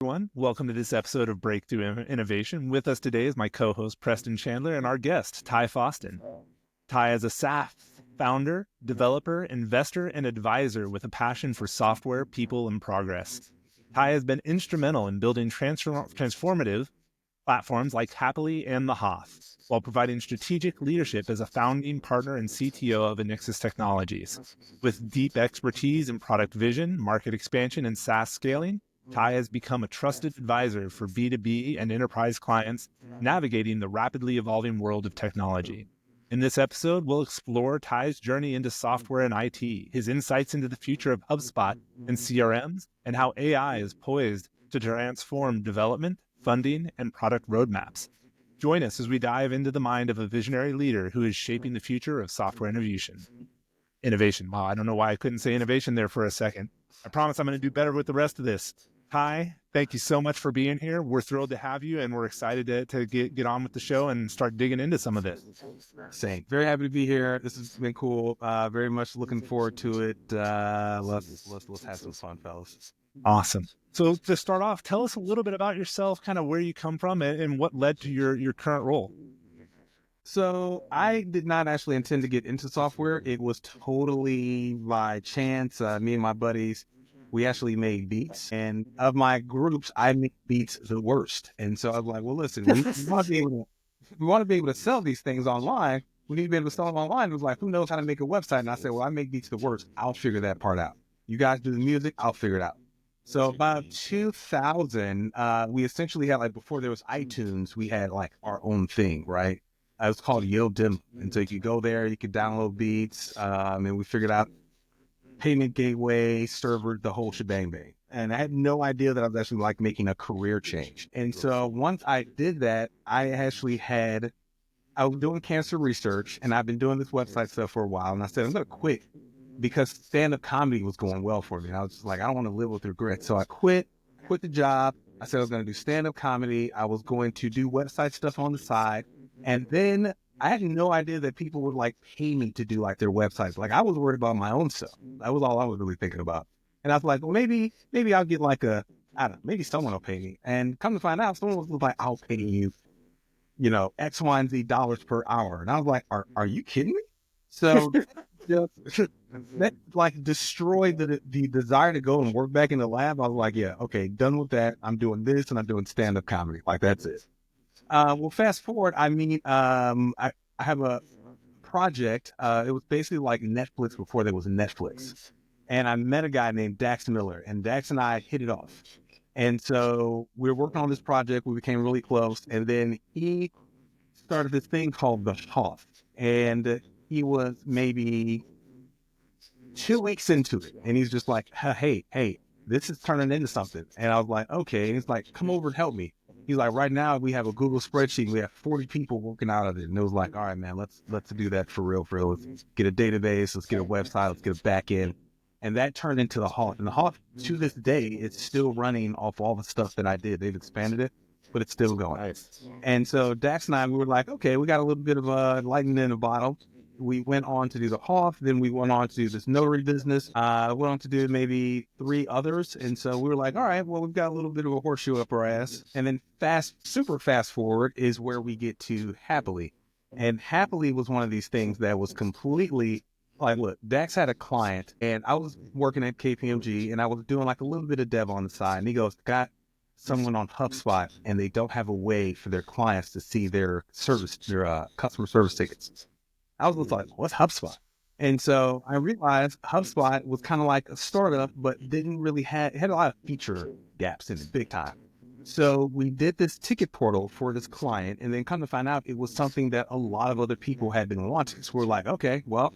Everyone, welcome to this episode of Breakthrough Innovation. With us today is my co-host Preston Chandler and our guest Ty Foston. Ty is a SaaS founder, developer, investor, and advisor with a passion for software, people, and progress. Ty has been instrumental in building transformative platforms like Happily and the Hoth, while providing strategic leadership as a founding partner and CTO of Enixis Technologies. With deep expertise in product vision, market expansion, and SaaS scaling, Ty has become a trusted advisor for B2B and enterprise clients navigating the rapidly evolving world of technology. In this episode, we'll explore Ty's journey into software and IT, his insights into the future of HubSpot and CRMs, and how AI is poised to transform development, funding, and product roadmaps. Join us as we dive into the mind of a visionary leader who is shaping the future of software innovation. Wow, I don't know why I couldn't say innovation there for a second. I promise I'm going to do better with the rest of this. Ty, thank you so much for being here. We're thrilled to have you, and we're excited to get on with the show and start digging into some of this. Same. Very happy to be here. This has been cool. Very much looking forward to it. Let's have some fun, fellas. Awesome. So to start off, tell us a little bit about yourself, kind of where you come from, and what led to your current role. So I did not actually intend to get into software. It was totally by chance. Me and my buddies, we actually made beats, and of my groups, I make beats the worst. And so I was like, well, listen, we want to be able to sell these things online. We need to be able to sell them online. It was like, who knows how to make a website? And I said, well, I make beats the worst. I'll figure that part out. You guys do the music, I'll figure it out. So about 2000, we essentially had, like, before there was iTunes, we had like our own thing, right? It was called Yo Dim. And so you could go there, you could download beats, and we figured out payment gateway, server, the whole shebang bang. And I had no idea that I was actually like making a career change. And so once I did that, I was doing cancer research, and I've been doing this website stuff for a while. And I said, I'm going to quit because stand-up comedy was going well for me. And I was just like, I don't want to live with regret. So I quit the job. I said I was going to do stand-up comedy. I was going to do website stuff on the side. And then I had no idea that people would like pay me to do like their websites. Like, I was worried about my own stuff. That was all I was really thinking about. And I was like, well, maybe I'll get like I don't know, maybe someone will pay me. And come to find out, someone was like, I'll pay you, X, Y, and Z dollars per hour. And I was like, are you kidding me? So that like destroyed the desire to go and work back in the lab. I was like, yeah, okay, done with that. I'm doing this and I'm doing stand-up comedy. Like, that's it. Well, fast forward, I have a project. It was basically like Netflix before there was Netflix. And I met a guy named Dax Miller, and Dax and I hit it off. And so we were working on this project. We became really close. And then he started this thing called the Hoth. And he was maybe 2 weeks into it. And he's just like, hey, this is turning into something. And I was like, okay. And he's like, come over and help me. He's like, right now we have a Google spreadsheet. We have 40 people working out of it. And it was like, all right, man, let's do that for real. Let's get a database. Let's get a website. Let's get a back end. And that turned into the Hoth. And the Hoth, to this day, it's still running off all the stuff that I did. They've expanded it, but it's still going. Nice. And so Dax and I, we were like, okay, we got a little bit of lightning in a bottle. We went on to do the Hoth. Then we went on to do this notary business. Went on to do maybe 3 others. And so we were like, all right, well, we've got a little bit of a horseshoe up our ass. And then super fast forward is where we get to Happily. And Happily was one of these things that was completely like, look, Dax had a client, and I was working at KPMG, and I was doing like a little bit of dev on the side. And he goes, got someone on HubSpot, and they don't have a way for their clients to see their customer service tickets. I was just like, what's HubSpot? And so I realized HubSpot was kind of like a startup, but didn't really had a lot of feature gaps in it, big time. So we did this ticket portal for this client, and then come to find out it was something that a lot of other people had been wanting. So we're like, okay, well,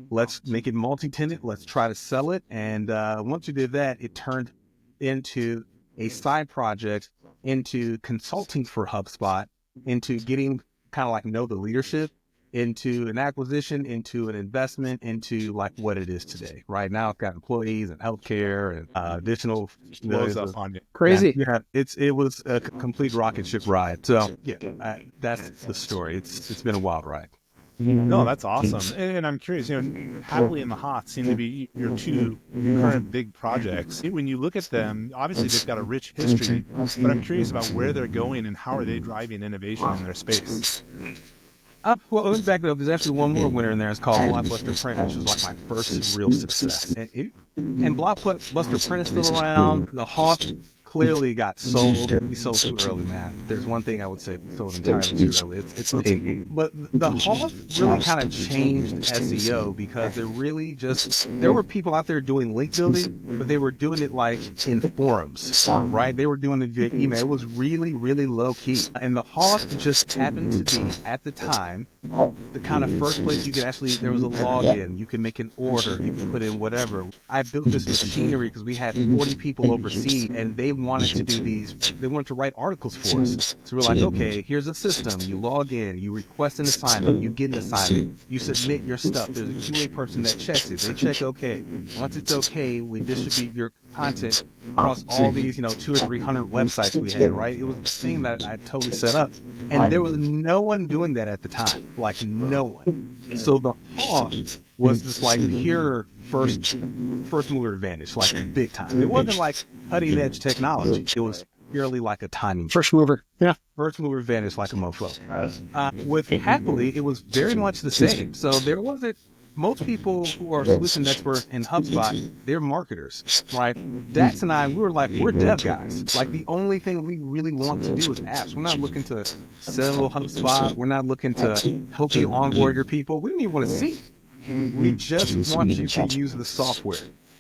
let's make it multi-tenant. Let's try to sell it. And once we did that, it turned into a side project, into consulting for HubSpot, into getting kind of like know the leadership, into an acquisition, into an investment, into like what it is today. Right now, it's got employees and healthcare and additional Blows up on you. Crazy. Yeah, it was a complete rocket ship ride. So yeah, that's the story. It's been a wild ride. No, that's awesome. And I'm curious, Happily in the Hot seem to be your two current big projects. When you look at them, obviously they've got a rich history, but I'm curious about where they're going and how are they driving innovation in their space. Well, let me back it up. There's actually one more winner in there. It's called Blockbuster Print, which was like my first real success. And Blockbuster Print is still around. The Hawk clearly got sold. We sold too early, man. There's one thing I would say, we sold entirely too early. It's big. But the Hawk really kind of changed SEO because there were people out there doing link building, but they were doing it like in forums, right? They were doing it via email. It was really, really low key. And the Hawk just happened to be, at the time, the kind of first place you could there was a login, you could make an order, you could put in whatever. I built this machinery because we had 40 people overseas and they wanted to write articles for us. So we're like, okay, here's a system. You log in, you request an assignment, you get an assignment, you submit your stuff. There's a QA person that checks it. They check okay. Once it's okay, we distribute your content across all these, 200 or 300 websites we had, right? It was a thing that I totally set up. And there was no one doing that at the time. Like no one. So the Hawk was just like pure first mover advantage, like big time. It wasn't like cutting edge technology. It was purely like a timing. First mover. Yeah. First mover advantage like a mofo. With Happily, it was very much the same. So there wasn't, most people who are solution experts in HubSpot, they're marketers, right? Dax and I, we're dev guys. Like the only thing we really want to do is apps. We're not looking to sell HubSpot. We're not looking to help you onboard your people. We don't even want to see. We just want you to use the software.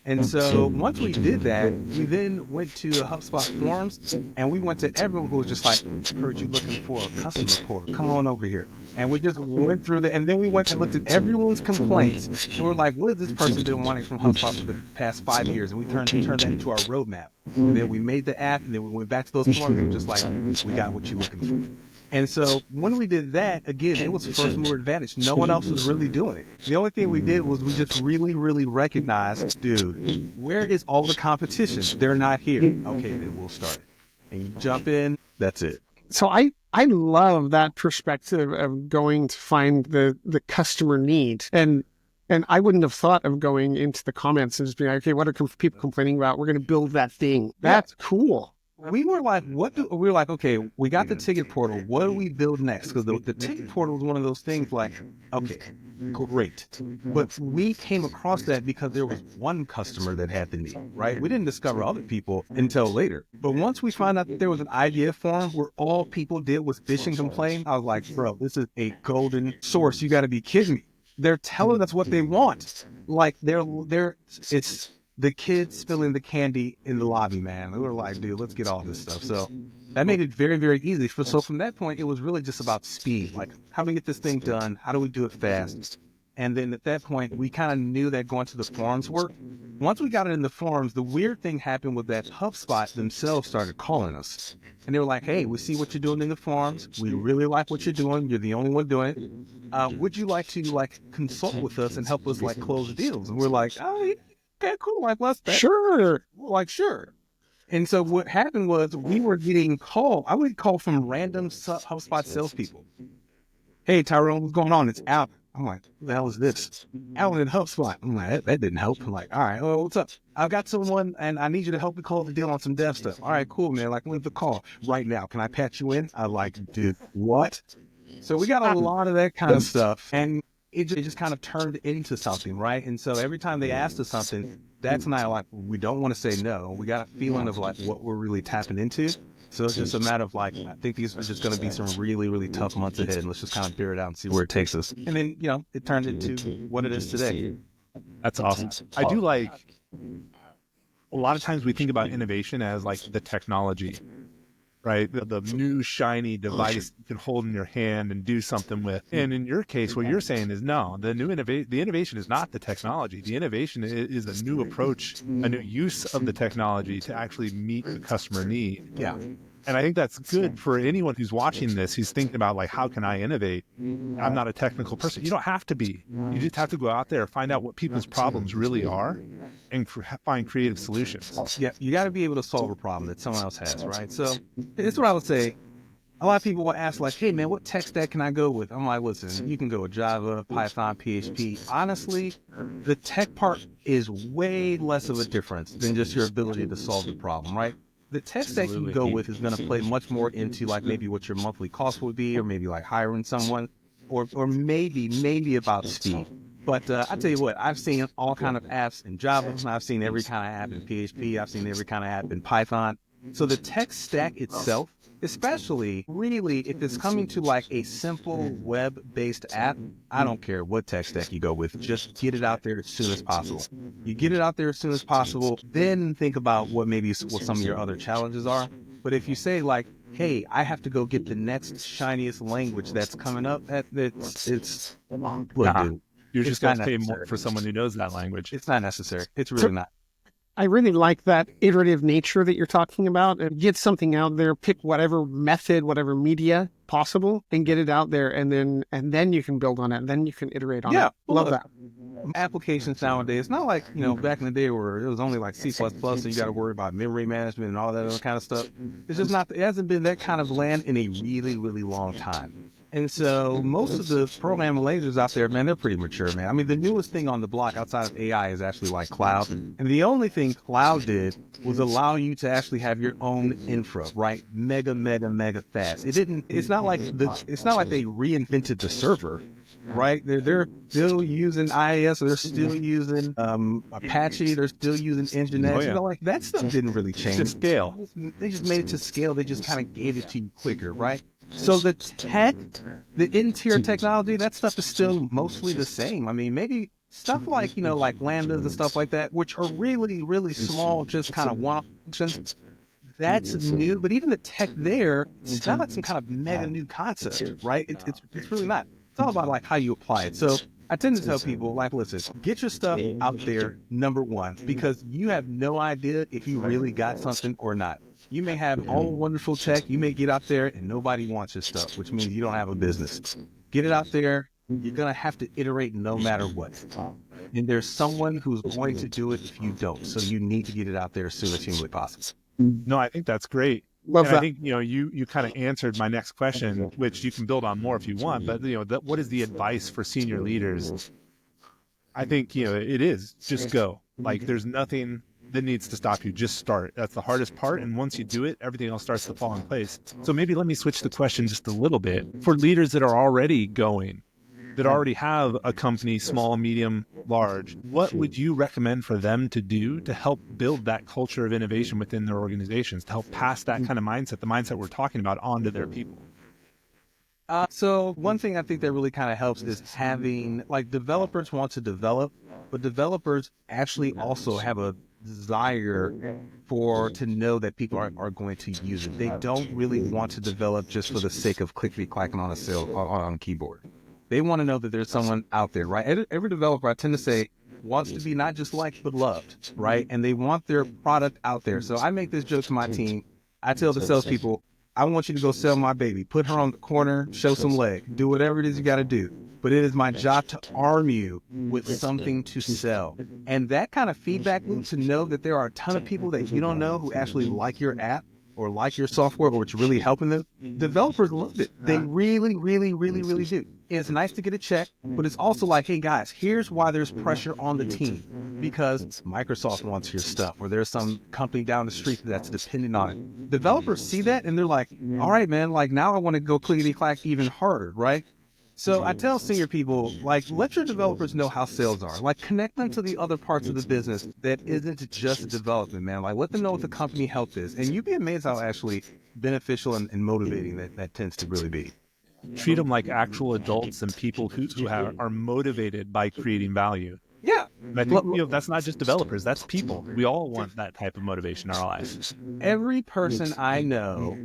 And so once we did that, we then went to the HubSpot forums and we went to everyone who was just like, heard you looking for a customer portal. Come on over here. And we just went through and then we went and looked at everyone's complaints. And we're like, what has this person been wanting from HubSpot for the past 5 years? And we turned that into our roadmap. And then we made the app and then we went back to those forums and just like, we got what you're looking for. And so when we did that, again, it was first mover advantage. No one else was really doing it. The only thing we did was we just really, really recognized, dude, where is all the competition? They're not here. Okay, then we'll start it. And you jump in, that's it. So I love that perspective of going to find the customer need. And I wouldn't have thought of going into the comments and just being like, okay, what are people complaining about? We're going to build that thing. That's cool. We were like, okay, we got the ticket portal. What do we build next? Because the ticket portal was one of those things like, okay, great. But we came across that because there was one customer that had the need, right? We didn't discover other people until later. But once we found out that there was an IDF forum where all people did was bitch and complain, I was like, bro, this is a golden source. You got to be kidding me. They're telling us what they want. Like it's the kids spilling the candy in the lobby, man. We were like, dude, let's get all this stuff. So that made it very, very easy. So from that point, it was really just about speed. Like, how do we get this thing done? How do we do it fast? And then at that point, we kind of knew that going to the forums worked. Once we got it in the forums, the weird thing happened was that HubSpot themselves started calling us. And they were like, hey, we see what you're doing in the forums. We really like what you're doing. You're the only one doing it. Would you like to consult with us and help us close deals? And we're like, oh, yeah. Okay, cool. Sure. Sure. And so what happened was we were getting I would get call from random HubSpot salespeople. Hey, Tyrone, what's going on? It's Alan. I'm like, who the hell is this? Alan in HubSpot. I'm like, that didn't help. I'm like, all right, well, what's up? I've got someone and I need you to help me close the deal on some dev stuff. All right, cool, man. When's the call? Right now. Can I patch you in? I'm like, dude, what? So we got a lot of that kind of stuff. And it just kind of turned into something, right? And so every time they asked us something, that's not we don't want to say no. We got a feeling of what we're really tapping into. So it's just a matter of I think these are just going to be some really, really tough months ahead. And let's just kind of bear it out and see where it takes us. And then, it turned into what it is today. That's awesome. I do a lot of times we think about innovation as the technology, right? The new shiny device you can hold in your hand and do something with. And in your case, what you're saying is no, the innovation is not the technology. The innovation is a new approach, a new use of the technology to actually meet the customer need. Yeah. And I think that's good for anyone who's watching this, who's thinking about how can I innovate? I'm not a technical person. You don't have to be. You just have to go out there, find out what people's problems really are, and find creative solutions. Yeah, you got to be able to solve a problem that someone else has, right? So it's what I would say. a lot of people will ask like, hey man, what tech stack can I go with? I'm like, listen, you can go with Java, Python, PHP. Honestly, the tech part is way less of a difference than just your ability to solve the problem, right? The tech stack you go with is going to play much more into like maybe what your monthly cost would be, or maybe like hiring someone, or maybe about speed. But I tell you what, I've seen all kind of apps in Java. I've seen every kind of app in PHP. I've seen every kind of app in Python. So the tech stack itself, especially really if it's coming to like a simple web-based app, I don't care what tech stack you go with, just get it out there as soon as possible. You get it out there as soon as possible, then think about what some of your other challenges are. But if you say like, hey, I have to go get the next shiniest language that's coming up, it's look, dude, You're it's just going not to pay necessary. more for someone who knows that language. It's not necessary. It's really not. I really like that iterative nature that you're talking about. And get something out there, pick whatever method, whatever media possible, and get it out there, and then you can build on it. And then you can iterate on it. Love that. Applications nowadays, it's not like, back in the day where it was only like C++, and you got to worry about memory management and all that other kind of stuff. It's just not, it hasn't been that kind of land in a really, really long time. And so most of the programming languages out there, man, they're pretty mature, man. I mean, the newest thing on the block outside of AI is actually like cloud. And the only thing cloud did was allow you to actually have your own infra, right? Mega fast. It's not like they reinvented the server, right? They're still using IIS, they're still using Apache, they're still using Nginx. Like that stuff didn't really change. To scale. They just made it to scale. They just kind of gave it to you quicker, right? So the in-tier technology, that stuff is still mostly the same. I mean, maybe stuff like, like lambdas and stuff like that, which are really, really small, just kind of one functions. That's new, but even the tech there, it's not like some kind of mega new concept, right? It's really not. It's all about like how you apply it. So I tend to tell people like, listen, get your stuff out there, number one, because you have no idea if you really got something or not. You may have all wonderful tech. You may get out there and nobody wants your stuff, which means you don't have a business. Get it out there. You're going to have to iterate no matter what. And there's someone who's going to do it if you don't. So you need to get it out there as soon as humanly possible. No, I think that's great. Love and that. I think, you kind of answered my next question, which you can build on more if you want, but what is the advice for senior leaders? I think, it is just go. Like there's nothing that needs to stop you. Just start. That's the hardest part. And once you do it, everything else starts to fall in place. So maybe let me switch the question just a little bit. For leaders that are already going, that already have a company, small, medium, large, what would you recommend for them to do to help build that culture of innovation within their organizations, to help pass that kind of mindset, the mindset we're talking about, onto their people? So one thing I think that really kind of helps is having, like, developers want to develop, but developers actually also have a desire to know that people are going to use it. They don't really want to develop just for the sake of clickety-clacking on a keyboard. They want to know that there's someone out there, right? Every developer, I tend to say, wants to be not just liked, but loved, right? And they want their product out there. So I make this joke to my team. I tell the salespeople, I want you to go sell my baby. Put her on the corner, show some leg, do whatever it is you got to do. But it is my job to arm you with something to sell. And that kind of feedback loop, to know that there are a ton of people that you don't know who actually like your app or like your software, or it's really helping them. Developers love it. They really, really, really, really do. It's nice to get a check, but it's also like, hey guys, here's why there's pressure on the team, because Microsoft wants your stuff, or there's some company down the street that's dependent on it. Developers see that and they're like, all right, man, like now I want to go clickety-clack even harder, right? So I tell senior people, like, let your developers know how sales are. Like, connect them to the other parts of the business that isn't just development, man. Like, let them know what the company health is. And you'd be amazed how actually beneficial and motivating that tends to really be. Treat them like actual adults and people who are motivated by creating value. Yeah. And I think that's not just developers, that's people. We all want that type of motivation in our lives. Every person I know,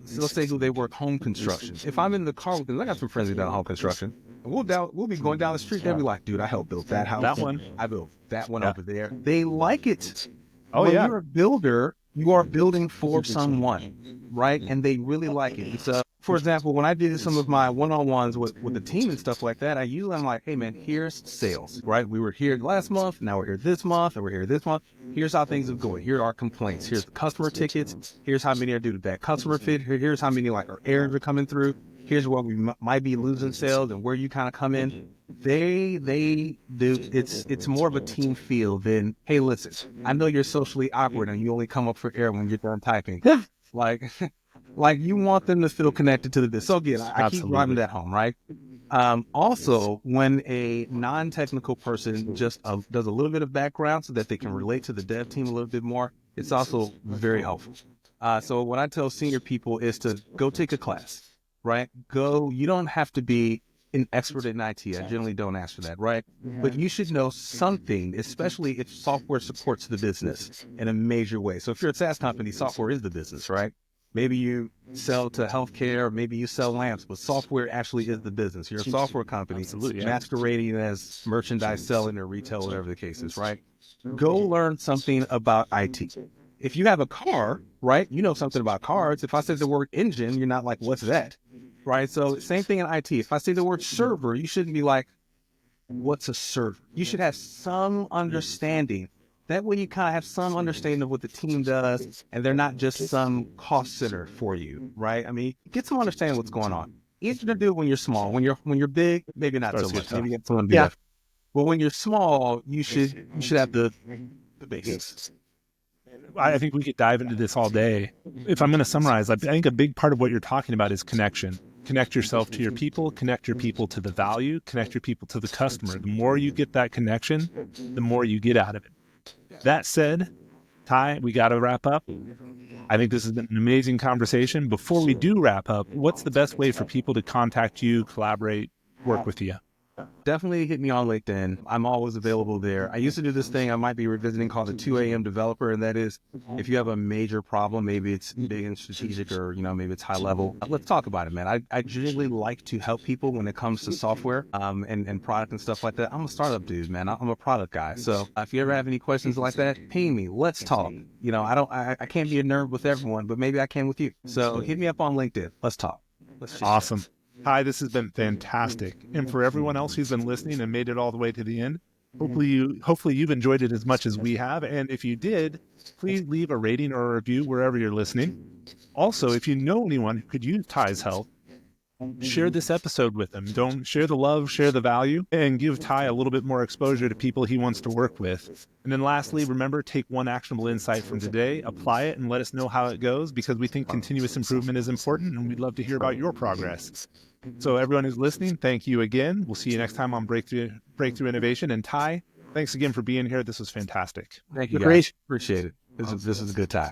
so let's say who they work home construction. If I'm in the car with them, I got some friends that do home construction. And we'll be going down the street. They'll be like, dude, I helped build that house. That one. I built that one over there. They like it. Oh, when yeah. you're a builder, you are building for someone, right? And they really like it. It's for example, when I did some of my one-on-ones with the team and stuff like that, I'm like, hey man, here's sales, right? We were here last month, now we're here this month, and we're here this month. Here's how things are going. Here are our complaints. Here's the customer tickets. Here's how many are due to bad customer fit. Here's how many like our errors are coming through. Here's where we might be losing sales and where you kind of come in. They do. It's more of a team feel than, hey, listen, I know you're socially awkward and you only come up for air when you're done typing. Like you want them to feel connected to the business. So again, I keep driving that home, right? Also, when a non-technical person just does a little bit of background so that they can relate to the dev team a little bit more, it's also very helpful. So what I tell senior people is to go take a class, right? You don't have to be an expert in IT. I generally don't ask for that, right? But you should know something, especially if software supports the business in a major way. So if you're a SaaS company, software is the business, right? Maybe you sell to healthcare, maybe you sell lamps, but software actually is the business. You're a software company masquerading as merchandise selling or retail, whatever the case is, right? Go learn something about IT. If you have a car, right, you know something about cars. If I said the word engine, you're not like, what's that? Right? So same thing in IT. If I say the word server, you shouldn't be like, what's a server? You should have some understanding. That way you kind of have some understanding of what the team does, and they're not just some cost center for you, right? I mean, get some understanding of what's going on. Easier to do when you're small. When you're big, maybe not so much. Maybe get someone to do that. But when you're small, you should have the basics. I think we could dive into this all day. If I'm going to summarize, I think a big part of what you're talking about is connection. Connect yourself to your people, connect your people to the value, connect your people to the customer. The more you get that connection, the more you get out of it. That said, Ty, we got to wrap up. I think this has been an amazing conversation. Before we do wrap up, what's the best way for people to contact you, collaborate, work with you? Definitely hit me on LinkedIn. I'm always available there. I used to do this thing I might be revisiting called the 2 a.m. developer. And that is, if you have a major problem, maybe it's big and strategic, or, maybe it's high level, let's talk about it, man. I generally like to help people when it comes to software and product and stuff like that. I'm a startup dude, man. I'm a product guy. So if you ever have any questions like that, ping me. Let's talk. I can't be a nerd with everyone, but maybe I can with you. So hit me up on LinkedIn. Let's talk. Awesome. Ty, this has been fantastic. And for everyone else who's been listening and made it all the way to the end, hopefully you've enjoyed it as much as we have. And if you did, please leave a rating or a review wherever you're listening. Also, if you know anyone who could use Ty's help, share this episode with them. Don't share the love, share the value, and give Ty a little bit more exposure to people he wants to work with. And then lastly, remember, take one actionable insight from today, apply it, and let us know how it goes, because we think continuous improvement is important, and we'd love to hear about your progress. So everyone who's listening, thank you again. We'll see you next time on Breakthrough Innovation. And Ty, thanks again for being here. This was fantastic. Thank you, guys. Appreciate it. This is a good time.